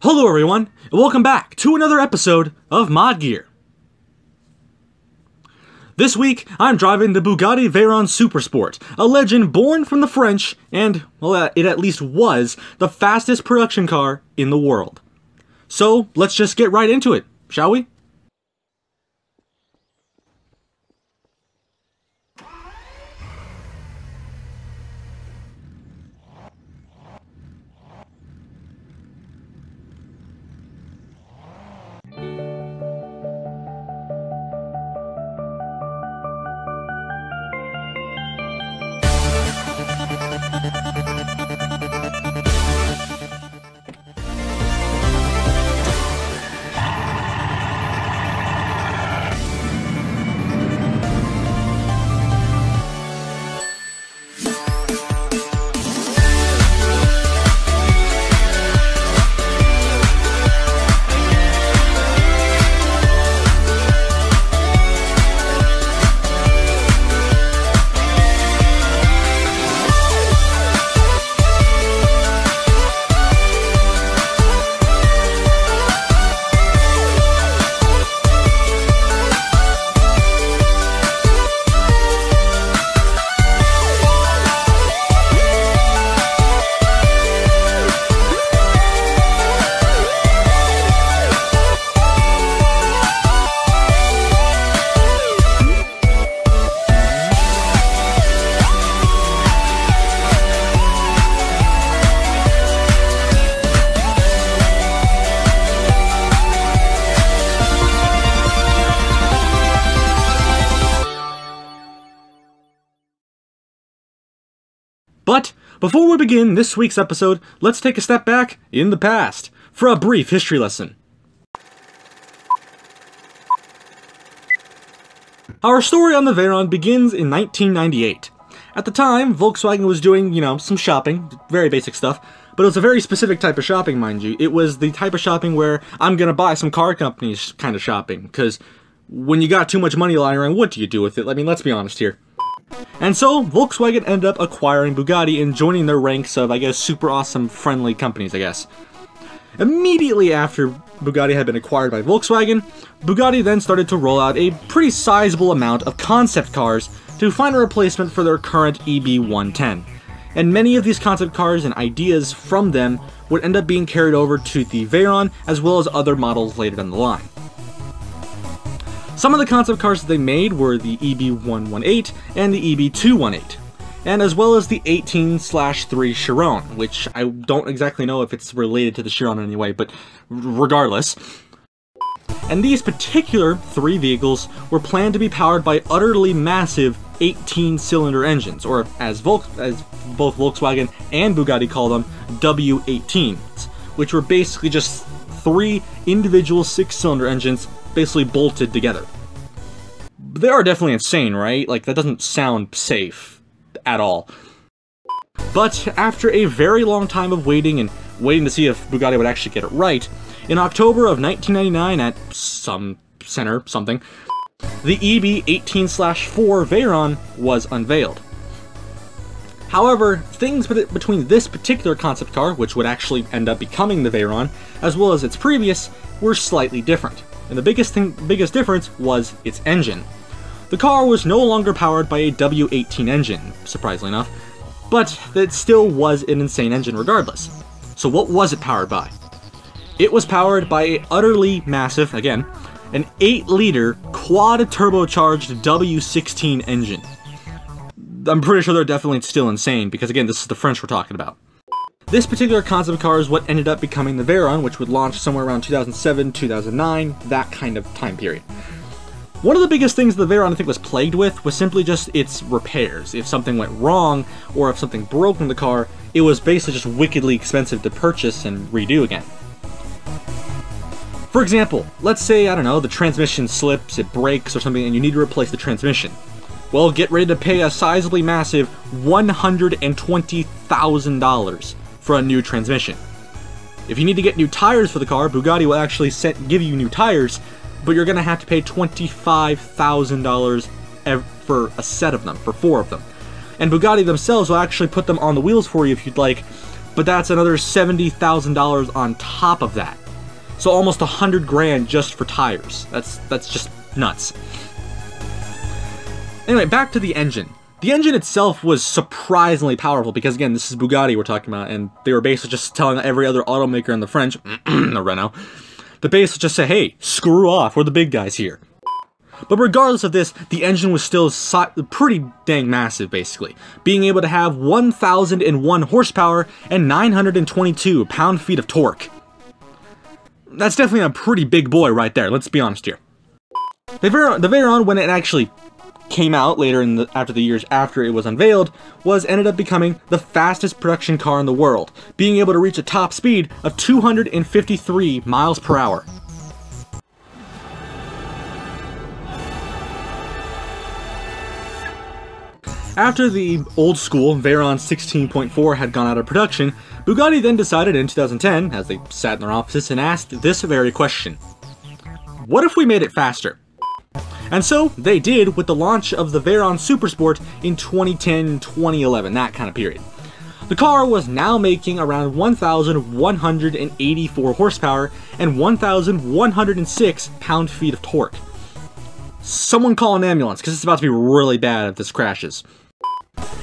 Hello everyone, and welcome back to another episode of ModGear. This week, I'm driving the Bugatti Veyron Super Sport, a legend born from the French, and, well, it at least was, the fastest production car in the world. So, let's just get right into it, shall we? But before we begin this week's episode, let's take a step back in the past for a brief history lesson. Our story on the Veyron begins in 1998. At the time, Volkswagen was doing, some shopping, very basic stuff, but it was a very specific type of shopping, mind you. It was the type of shopping where I'm gonna buy some car companies kind of shopping, because when you got too much money lying around, what do you do with it? I mean, let's be honest here. And so, Volkswagen ended up acquiring Bugatti and joining their ranks of, super awesome, friendly companies, Immediately after Bugatti had been acquired by Volkswagen, Bugatti then started to roll out a pretty sizable amount of concept cars to find a replacement for their current EB110. And many of these concept cars and ideas from them would end up being carried over to the Veyron, as well as other models later down the line. Some of the concept cars that they made were the EB118 and the EB218, and as well as the 18/3 Chiron, which I don't exactly know if it's related to the Chiron in any way, but regardless. And these particular three vehicles were planned to be powered by utterly massive 18-cylinder engines, or as both Volkswagen and Bugatti call them, W18s, which were basically just three individual 6-cylinder engines basically bolted together. They are definitely insane, right? Like, that doesn't sound safe at all. But after a very long time of waiting to see if Bugatti would actually get it right, in October of 1999 at something, the EB18/4 Veyron was unveiled. However, things between this particular concept car, which would actually end up becoming the Veyron, as well as its previous, were slightly different. And the biggest difference was its engine. The car was no longer powered by a W18 engine, surprisingly enough, but it still was an insane engine regardless. So what was it powered by? It was powered by a utterly massive, again, an 8-liter quad-turbocharged W16 engine. I'm pretty sure they're definitely still insane, because again, this is the French we're talking about. This particular concept car is what ended up becoming the Veyron, which would launch somewhere around 2007, 2009, that kind of time period. One of the biggest things the Veyron, I think, was plagued with was simply just its repairs. If something went wrong, or if something broke in the car, it was basically just wickedly expensive to purchase and redo again. For example, let's say, I don't know, the transmission slips, it breaks or something, and you need to replace the transmission. Well, get ready to pay a sizably massive $120,000 for a new transmission. If you need to get new tires for the car, Bugatti will actually give you new tires, but you're going to have to pay $25,000 for a set of them, for 4 of them. And Bugatti themselves will actually put them on the wheels for you if you'd like, but that's another $70,000 on top of that. So almost 100 grand just for tires. That's just nuts. Anyway, back to the engine. The engine itself was surprisingly powerful because, again, this is Bugatti we're talking about, and they were basically just telling every other automaker in the French, the Renault, the base would just say, hey, screw off, we're the big guys here. But regardless of this, the engine was still pretty dang massive, basically, being able to have 1,001 horsepower and 922 pound-feet of torque. That's definitely a pretty big boy right there, let's be honest here. The Veyron, when it actually came out later after the years after it was unveiled, ended up becoming the fastest production car in the world, being able to reach a top speed of 253 miles per hour. After the old school Veyron 16.4 had gone out of production, Bugatti then decided in 2010, as they sat in their offices, and asked this very question: what if we made it faster? And so they did with the launch of the Veyron Super Sport in 2010, 2011, that kind of period. The car was now making around 1,184 horsepower and 1,106 pound-feet of torque. Someone call an ambulance, because it's about to be really bad if this crashes.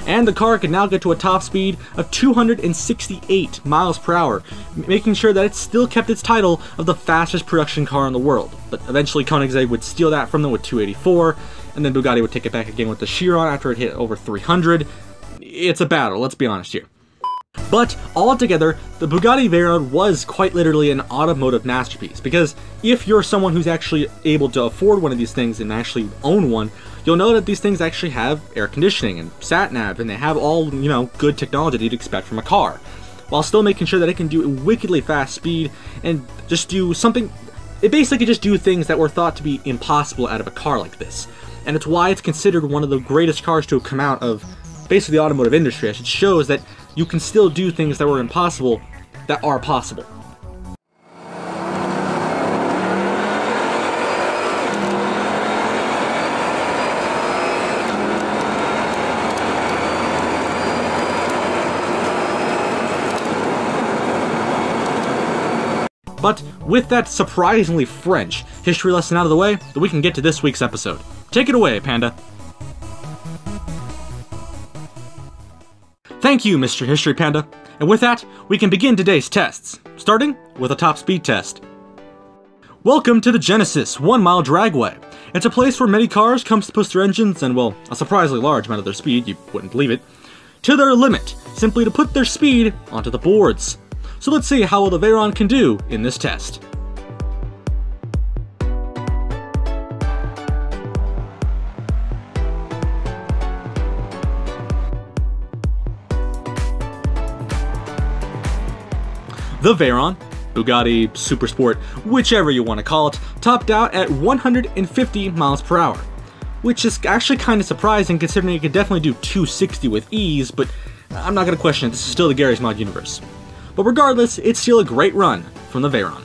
And the car could now get to a top speed of 268 miles per hour, making sure that it still kept its title of the fastest production car in the world. But eventually Koenigsegg would steal that from them with 284, and then Bugatti would take it back again with the Chiron after it hit over 300. It's a battle, let's be honest here. But altogether, the Bugatti Veyron was quite literally an automotive masterpiece, because if you're someone who's actually able to afford one of these things and actually own one, you'll know that these things actually have air conditioning and sat-nav, and they have all, you know, good technology that you'd expect from a car, while still making sure that it can do wickedly fast speed and just do something. It basically just do things that were thought to be impossible out of a car like this. And it's why it's considered one of the greatest cars to have come out of basically the automotive industry, as it shows that you can still do things that were impossible that are possible. But with that surprisingly French history lesson out of the way, we can get to this week's episode. Take it away, Panda. Thank you, Mr. History Panda. And with that, we can begin today's tests, starting with a top speed test. Welcome to the Genesis 1 Mile Dragway. It's a place where many cars come to push their engines and, well, a surprisingly large amount of their speed, you wouldn't believe it, to their limit, simply to put their speed onto the boards. So let's see how well the Veyron can do in this test. The Veyron, Bugatti Super Sport, whichever you want to call it, topped out at 150 miles per hour, which is actually kind of surprising considering it could definitely do 260 with ease, but I'm not going to question it, this is still the Garry's Mod universe. But regardless, it's still a great run from the Veyron.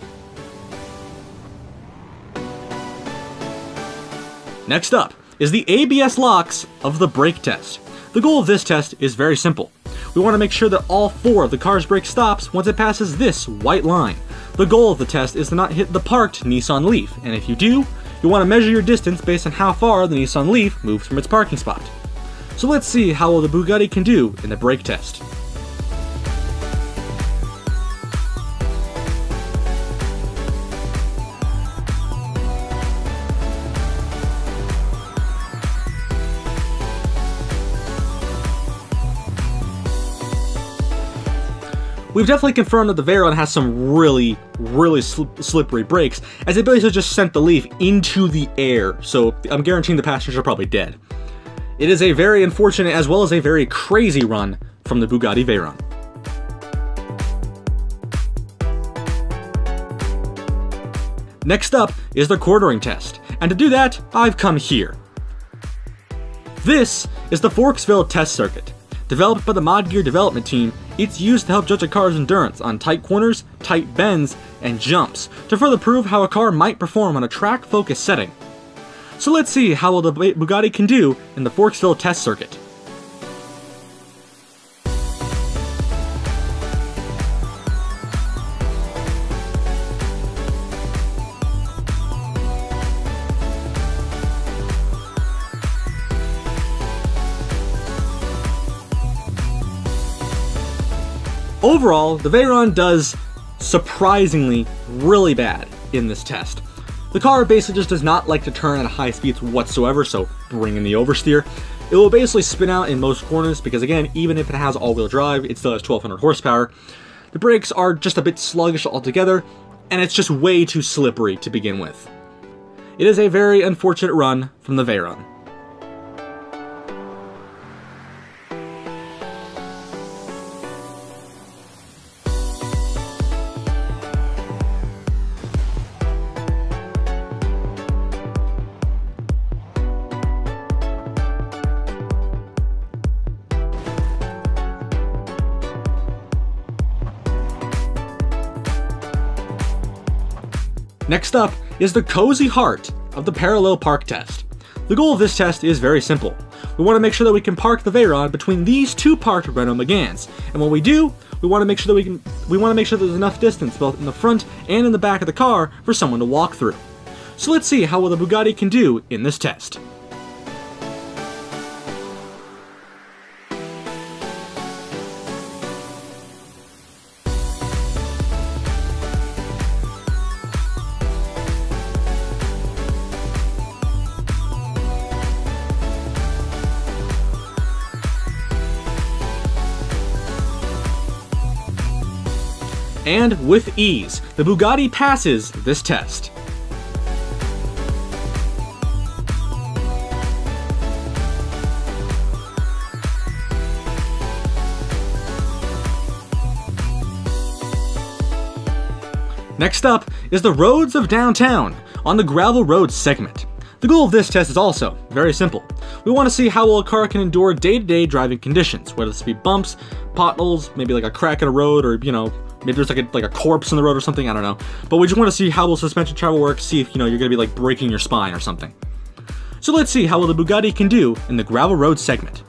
Next up is the ABS locks of the brake test. The goal of this test is very simple. We want to make sure that all 4 of the car's brake stops once it passes this white line. The goal of the test is to not hit the parked Nissan Leaf, and if you do, you want to measure your distance based on how far the Nissan Leaf moves from its parking spot. So let's see how well the Bugatti can do in the brake test. We've definitely confirmed that the Veyron has some really slippery brakes, as it basically just sent the Leaf into the air, so I'm guaranteeing the passengers are probably dead. It is a very unfortunate as well as a very crazy run from the Bugatti Veyron. Next up is the quartering test, and to do that, I've come here. This is the Forksville test circuit. Developed by the ModGear development team, it's used to help judge a car's endurance on tight corners, tight bends, and jumps, to further prove how a car might perform on a track-focused setting. So let's see how well the Bugatti can do in the Forksville test circuit. Overall, the Veyron does surprisingly really bad in this test. The car basically just does not like to turn at high speeds whatsoever, so bring in the oversteer. It will basically spin out in most corners because, again, even if it has all-wheel drive, it still has 1200 horsepower. The brakes are just a bit sluggish altogether, and it's just way too slippery to begin with. It is a very unfortunate run from the Veyron. Next up is the cozy heart of the parallel park test. The goal of this test is very simple. We want to make sure that we can park the Veyron between these two parked Renault Meganes, and when we do, we want to make sure that there's enough distance both in the front and in the back of the car for someone to walk through. So let's see how well the Bugatti can do in this test. And with ease, the Bugatti passes this test. Next up is the roads of downtown on the gravel road segment. The goal of this test is also very simple. We want to see how well a car can endure day-to-day driving conditions, whether this be bumps, potholes, maybe like a crack in a road, or maybe there's like a corpse in the road or something, I don't know. But we just want to see how well suspension travel works, see if you're gonna be like breaking your spine or something. So let's see how well the Bugatti can do in the gravel road segment.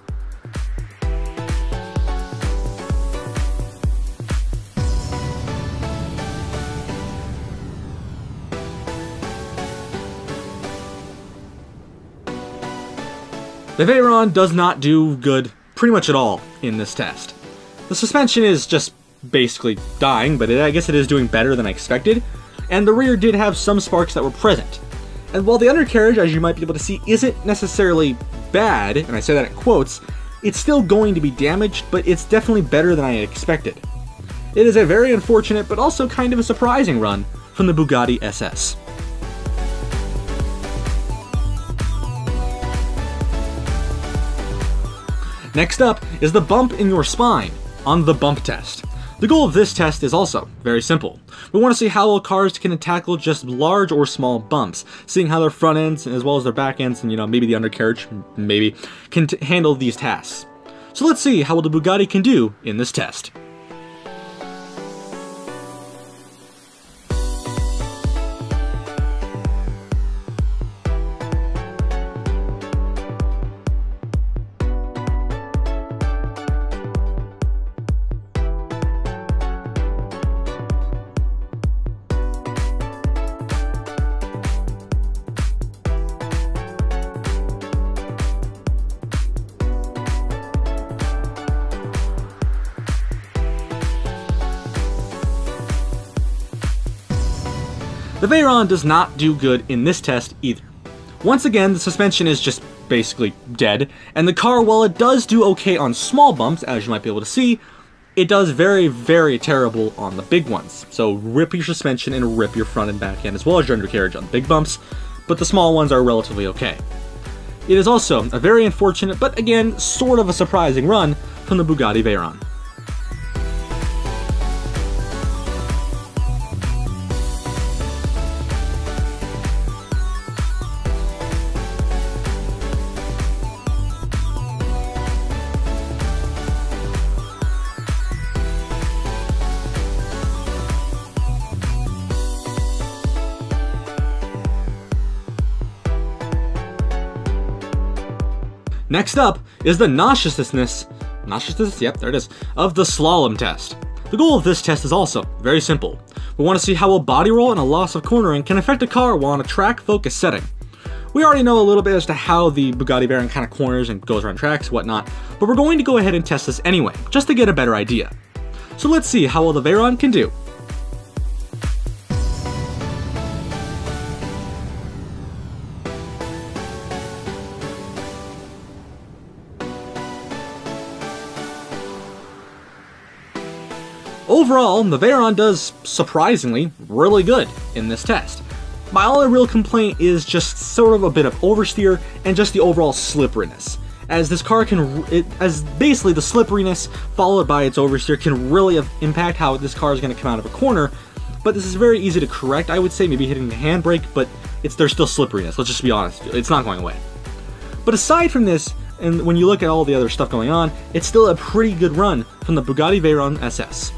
The Veyron does not do good pretty much at all in this test. The suspension is just basically dying, but I guess it is doing better than I expected, and the rear did have some sparks that were present. And while the undercarriage, as you might be able to see, isn't necessarily bad, and I say that in quotes, it's still going to be damaged, but it's definitely better than I had expected. It is a very unfortunate, but also kind of a surprising run from the Bugatti SS. Next up is the bump in your spine on the bump test. The goal of this test is also very simple. We want to see how well cars can tackle just large or small bumps, seeing how their front ends as well as their back ends and maybe the undercarriage maybe can handle these tasks. So let's see how well the Bugatti can do in this test. The Veyron does not do good in this test either. Once again, the suspension is just basically dead, and the car, while it does do okay on small bumps, as you might be able to see, it does very, very terrible on the big ones. So rip your suspension and rip your front and back end as well as your undercarriage on the big bumps, but the small ones are relatively okay. It is also a very unfortunate, but again, sort of a surprising run from the Bugatti Veyron. Next up is the nauseousness, yep, there it is, of the slalom test. The goal of this test is also very simple. We want to see how well body roll and a loss of cornering can affect a car while on a track focus setting. We already know a little bit as to how the Bugatti Veyron kind of corners and goes around tracks, whatnot, but we're going to go ahead and test this anyway, just to get a better idea. So let's see how well the Veyron can do. Overall, the Veyron does surprisingly really good in this test. My only real complaint is just sort of a bit of oversteer and just the overall slipperiness, as this car as basically the slipperiness followed by its oversteer can really impact how this car is going to come out of a corner. But this is very easy to correct, I would say, maybe hitting the handbrake, but there's still slipperiness, let's just be honest, it's not going away. But aside from this, and when you look at all the other stuff going on, it's still a pretty good run from the Bugatti Veyron SS.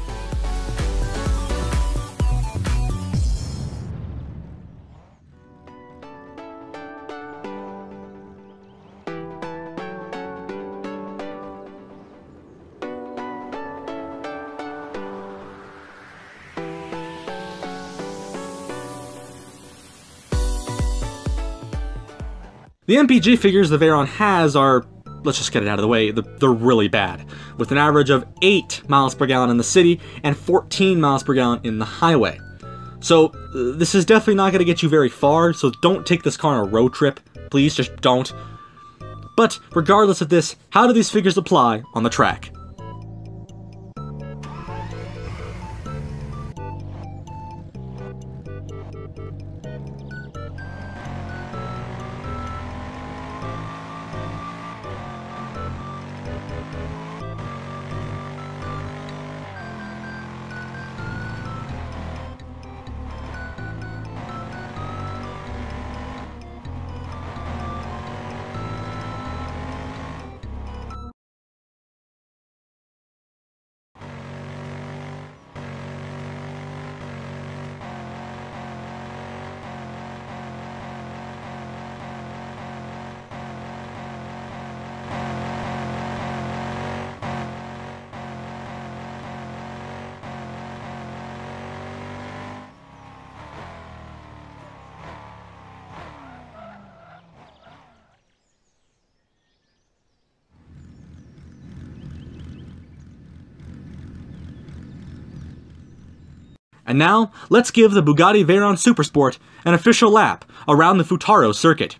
The MPG figures the Veyron has are, let's just get it out of the way, they're really bad, with an average of 8 miles per gallon in the city and 14 miles per gallon in the highway. So this is definitely not going to get you very far, so don't take this car on a road trip, please just don't. But regardless of this, how do these figures apply on the track? And now, let's give the Bugatti Veyron Super Sport an official lap around the Futaro circuit.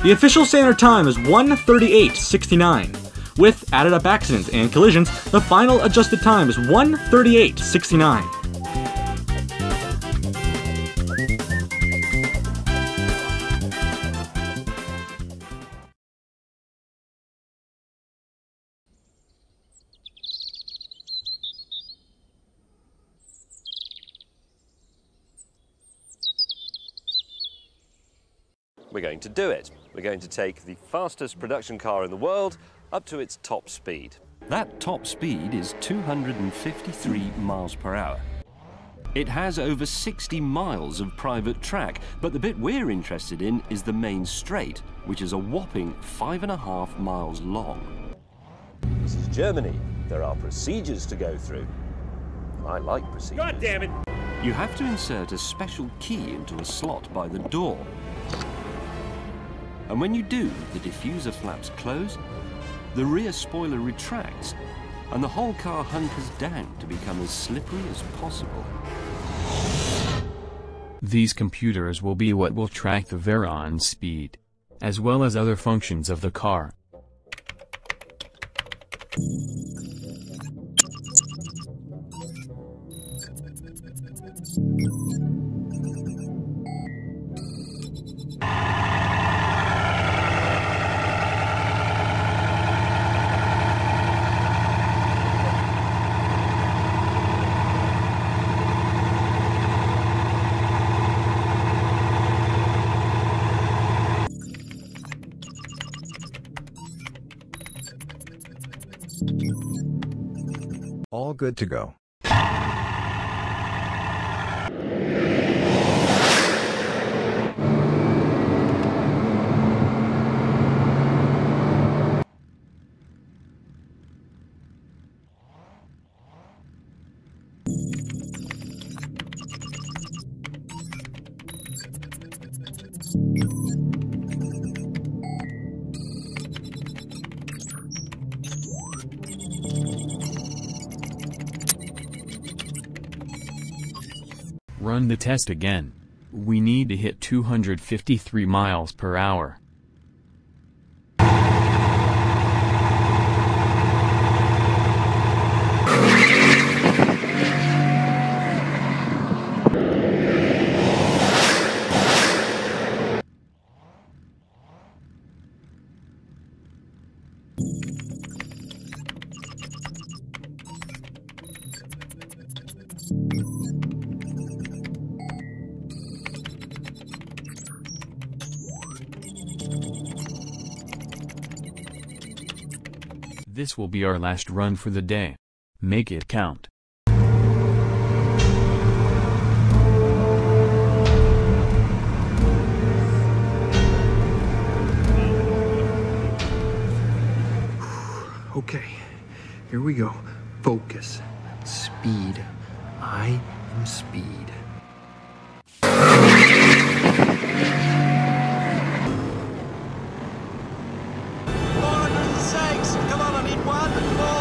The official standard time is 1:38:69. With added up accidents and collisions, the final adjusted time is 1:38:69. We're going to do it. We're going to take the fastest production car in the world up to its top speed. That top speed is 253 miles per hour. It has over 60 miles of private track, but the bit we're interested in is the main straight, which is a whopping 5.5 miles long. This is Germany. There are procedures to go through. I like procedures. God damn it! You have to insert a special key into a slot by the door. And when you do, the diffuser flaps close, the rear spoiler retracts, and the whole car hunkers down to become as slippery as possible. These computers will be what will track the Veyron's speed, as well as other functions of the car. All good to go. Run the test again. We need to hit 253 miles per hour. This will be our last run for the day. Make it count. Okay, here we go. Focus. Speed. I am speed. Come on, I need one more.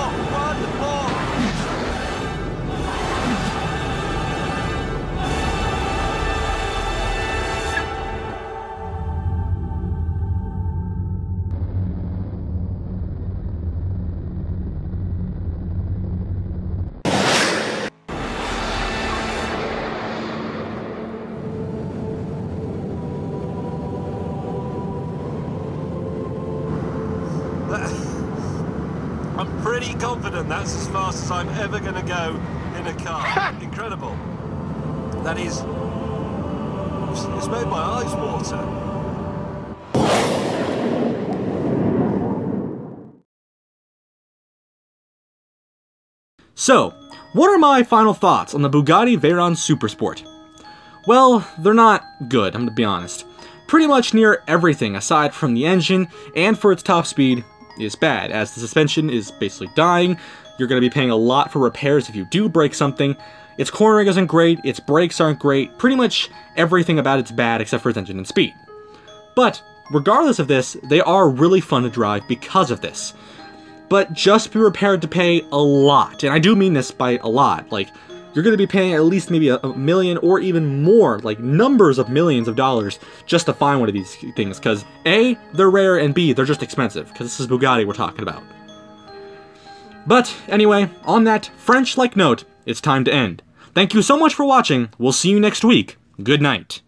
I'm pretty confident that's as fast as I'm ever going to go in a car. Incredible. That is... It's made my eyes water. So, what are my final thoughts on the Bugatti Veyron Super Sport? Well, they're not good, I'm gonna be honest. Pretty much near everything aside from the engine and for its top speed is bad, as the suspension is basically dying. You're going to be paying a lot for repairs if you do break something. Its cornering isn't great, its brakes aren't great, pretty much everything about it's bad except for its engine and speed. But, regardless of this, they are really fun to drive because of this. But just be prepared to pay a lot, and I do mean this by a lot, like, you're going to be paying at least maybe a million or even more, like numbers of millions of dollars just to find one of these things, because A, they're rare, and B, they're just expensive, because this is Bugatti we're talking about. But anyway, on that French-like note, it's time to end. Thank you so much for watching, we'll see you next week, good night.